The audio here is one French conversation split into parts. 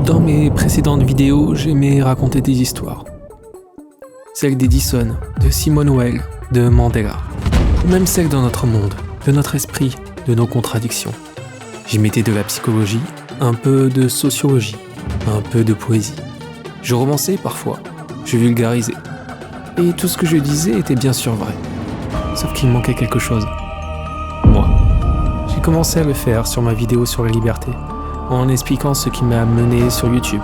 Dans mes précédentes vidéos, j'aimais raconter des histoires. Celles d'Edison, de Simone Weil, de Mandela. Ou même celles de notre monde, de notre esprit, de nos contradictions. J'y mettais de la psychologie, un peu de sociologie, un peu de poésie. Je romançais parfois, je vulgarisais. Et tout ce que je disais était bien sûr vrai. Sauf qu'il manquait quelque chose. Moi. J'ai commencé à le faire sur ma vidéo sur la liberté, en expliquant ce qui m'a mené sur YouTube.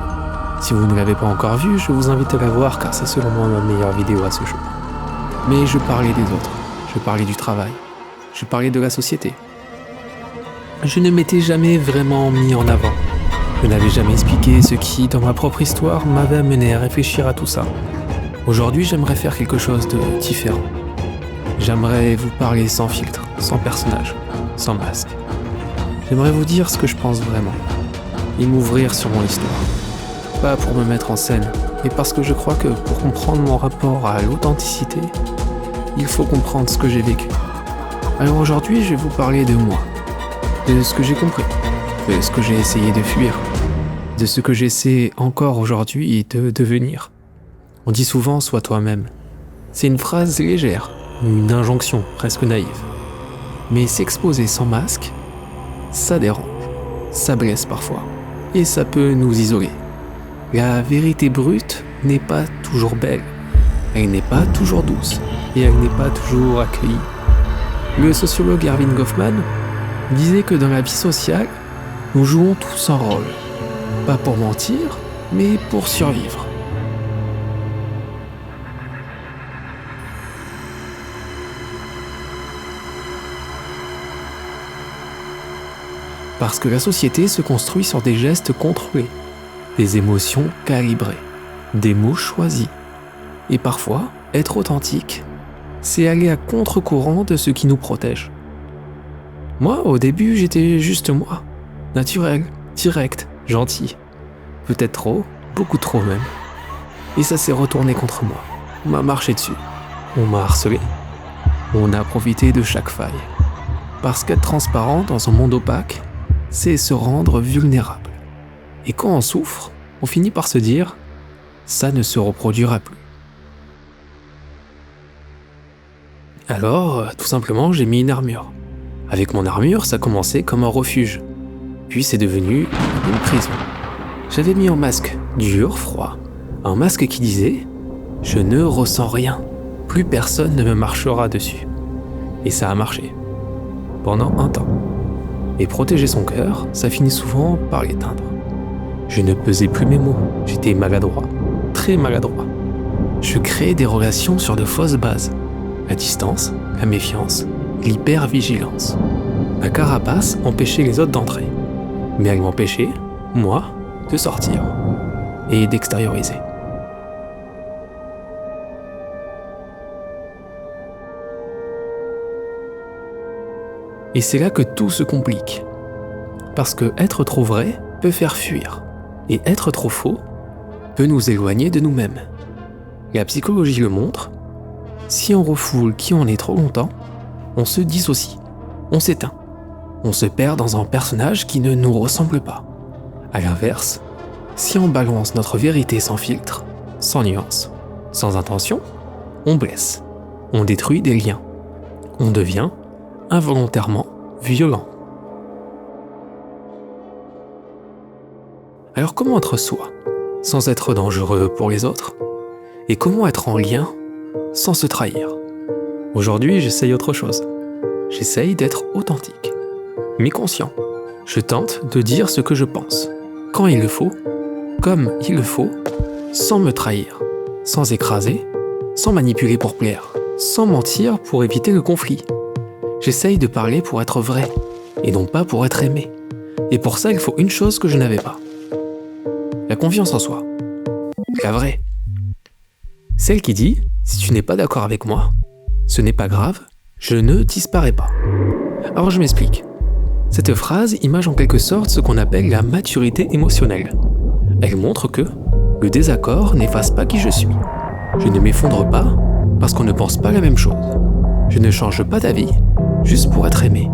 Si vous ne l'avez pas encore vu, je vous invite à la voir car c'est selon moi ma meilleure vidéo à ce jour. Mais je parlais des autres, je parlais du travail, je parlais de la société. Je ne m'étais jamais vraiment mis en avant. Je n'avais jamais expliqué ce qui, dans ma propre histoire, m'avait amené à réfléchir à tout ça. Aujourd'hui, j'aimerais faire quelque chose de différent. J'aimerais vous parler sans filtre, sans personnage, sans masque. J'aimerais vous dire ce que je pense vraiment et m'ouvrir sur mon histoire. Pas pour me mettre en scène, mais parce que je crois que pour comprendre mon rapport à l'authenticité, il faut comprendre ce que j'ai vécu. Alors aujourd'hui, je vais vous parler de moi, de ce que j'ai compris, de ce que j'ai essayé de fuir, de ce que j'essaie encore aujourd'hui de devenir. On dit souvent « sois toi-même ». C'est une phrase légère, une injonction presque naïve. Mais s'exposer sans masque, ça dérange, ça blesse parfois, et ça peut nous isoler. La vérité brute n'est pas toujours belle, elle n'est pas toujours douce, et elle n'est pas toujours accueillie. Le sociologue Erving Goffman disait que dans la vie sociale, nous jouons tous un rôle, pas pour mentir, mais pour survivre. Parce que la société se construit sur des gestes contrôlés, des émotions calibrées, des mots choisis. Et parfois, être authentique, c'est aller à contre-courant de ce qui nous protège. Moi, au début, j'étais juste moi, naturel, direct, gentil. Peut-être trop, beaucoup trop même. Et ça s'est retourné contre moi. On m'a marché dessus, on m'a harcelé, on a profité de chaque faille. Parce qu'être transparent dans un monde opaque, c'est se rendre vulnérable. Et quand on souffre, on finit par se dire « ça ne se reproduira plus ». Alors, tout simplement, j'ai mis une armure. Avec mon armure, ça commençait comme un refuge. Puis c'est devenu une prison. J'avais mis un masque dur, froid. Un masque qui disait « je ne ressens rien, plus personne ne me marchera dessus ». Et ça a marché. Pendant un temps. Et protéger son cœur, ça finit souvent par l'éteindre. Je ne pesais plus mes mots, j'étais maladroit, très maladroit. Je créais des relations sur de fausses bases. La distance, la méfiance, l'hypervigilance. Ma carapace empêchait les autres d'entrer. Mais elle m'empêchait, moi, de sortir et d'extérioriser. Et c'est là que tout se complique. Parce que être trop vrai peut faire fuir. Et être trop faux peut nous éloigner de nous-mêmes. La psychologie le montre, si on refoule qui on est trop longtemps, on se dissocie, on s'éteint. On se perd dans un personnage qui ne nous ressemble pas. À l'inverse, si on balance notre vérité sans filtre, sans nuance, sans intention, on blesse, on détruit des liens, on devient involontairement violent. Alors comment être soi, sans être dangereux pour les autres? Et comment être en lien, sans se trahir? Aujourd'hui, j'essaye autre chose. J'essaye d'être authentique, mais conscient. Je tente de dire ce que je pense, quand il le faut, comme il le faut, sans me trahir, sans écraser, sans manipuler pour plaire, sans mentir pour éviter le conflit. J'essaye de parler pour être vrai, et non pas pour être aimé. Et pour ça, il faut une chose que je n'avais pas. La confiance en soi. La vraie. Celle qui dit, si tu n'es pas d'accord avec moi, ce n'est pas grave, je ne disparais pas. Alors je m'explique. Cette phrase image en quelque sorte ce qu'on appelle la maturité émotionnelle. Elle montre que le désaccord n'efface pas qui je suis. Je ne m'effondre pas parce qu'on ne pense pas la même chose. Je ne change pas d'avis juste pour être aimé.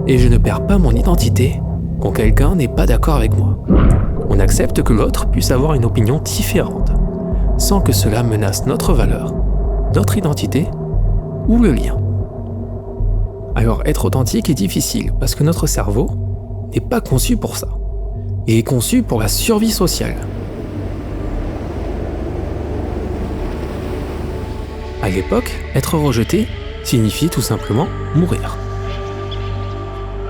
Et je ne perds pas mon identité quand quelqu'un n'est pas d'accord avec moi. On accepte que l'autre puisse avoir une opinion différente, sans que cela menace notre valeur, notre identité ou le lien. Alors être authentique est difficile parce que notre cerveau n'est pas conçu pour ça. Il est conçu pour la survie sociale. À l'époque, être rejeté signifie tout simplement mourir.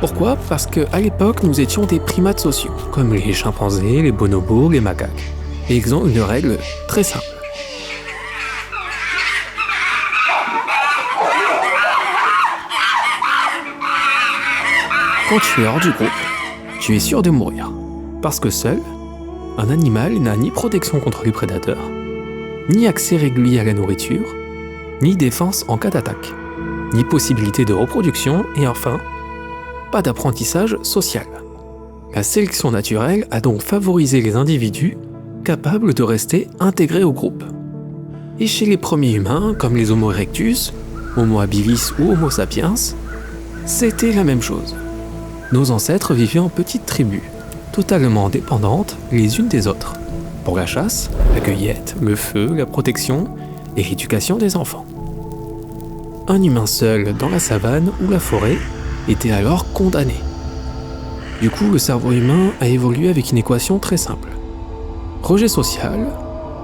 Pourquoi ? Parce qu'à l'époque, nous étions des primates sociaux, comme les chimpanzés, les bonobos, les macaques. Et ils ont une règle très simple. Quand tu es hors du groupe, tu es sûr de mourir. Parce que seul, un animal n'a ni protection contre les prédateurs, ni accès régulier à la nourriture, ni défense en cas d'attaque, ni possibilité de reproduction et enfin, pas d'apprentissage social. La sélection naturelle a donc favorisé les individus capables de rester intégrés au groupe. Et chez les premiers humains, comme les Homo erectus, Homo habilis ou Homo sapiens, c'était la même chose. Nos ancêtres vivaient en petites tribus, totalement dépendantes les unes des autres, pour la chasse, la cueillette, le feu, la protection et l'éducation des enfants. Un humain seul dans la savane ou la forêt était alors condamné. Du coup, le cerveau humain a évolué avec une équation très simple. Rejet social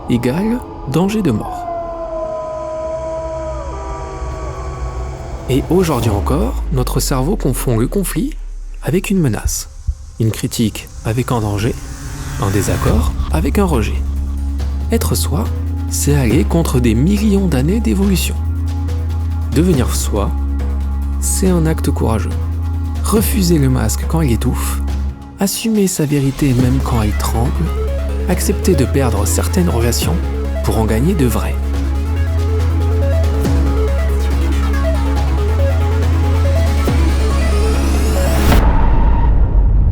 égale danger de mort. Et aujourd'hui encore, notre cerveau confond le conflit avec une menace, une critique avec un danger, un désaccord avec un rejet. Être soi, c'est aller contre des millions d'années d'évolution. Devenir soi, c'est un acte courageux. Refuser le masque quand il étouffe, assumer sa vérité même quand elle tremble, accepter de perdre certaines relations pour en gagner de vraies.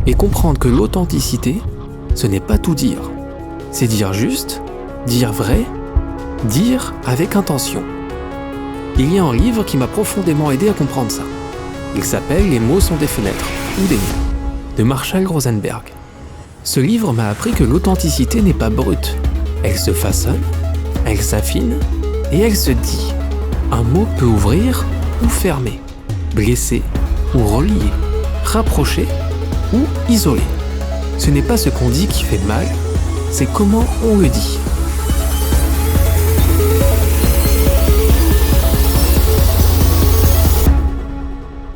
Et comprendre que l'authenticité, ce n'est pas tout dire. C'est dire juste, dire vrai, dire avec intention. Il y a un livre qui m'a profondément aidé à comprendre ça. Il s'appelle « Les mots sont des fenêtres » ou des murs, de Marshall Rosenberg. Ce livre m'a appris que l'authenticité n'est pas brute. Elle se façonne, elle s'affine et elle se dit. Un mot peut ouvrir ou fermer, blesser ou relier, rapprocher ou isoler. Ce n'est pas ce qu'on dit qui fait mal, c'est comment on le dit.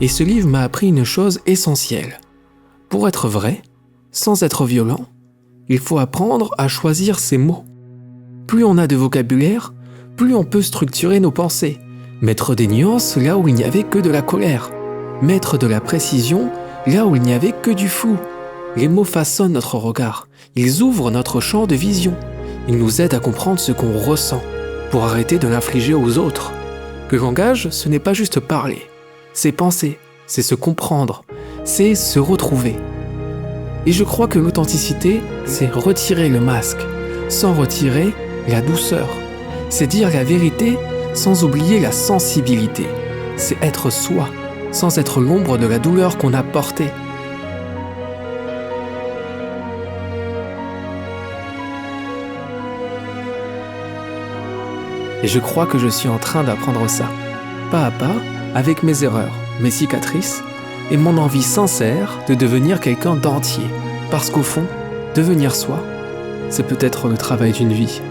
Et ce livre m'a appris une chose essentielle. Pour être vrai, sans être violent, il faut apprendre à choisir ses mots. Plus on a de vocabulaire, plus on peut structurer nos pensées, mettre des nuances là où il n'y avait que de la colère, mettre de la précision là où il n'y avait que du flou. Les mots façonnent notre regard, ils ouvrent notre champ de vision, ils nous aident à comprendre ce qu'on ressent, pour arrêter de l'infliger aux autres. Le langage, ce n'est pas juste parler, c'est penser, c'est se comprendre, c'est se retrouver. Et je crois que l'authenticité, c'est retirer le masque, sans retirer la douceur. C'est dire la vérité sans oublier la sensibilité. C'est être soi, sans être l'ombre de la douleur qu'on a portée. Et je crois que je suis en train d'apprendre ça, pas à pas, avec mes erreurs, mes cicatrices, et mon envie sincère de devenir quelqu'un d'entier. Parce qu'au fond, devenir soi, c'est peut-être le travail d'une vie.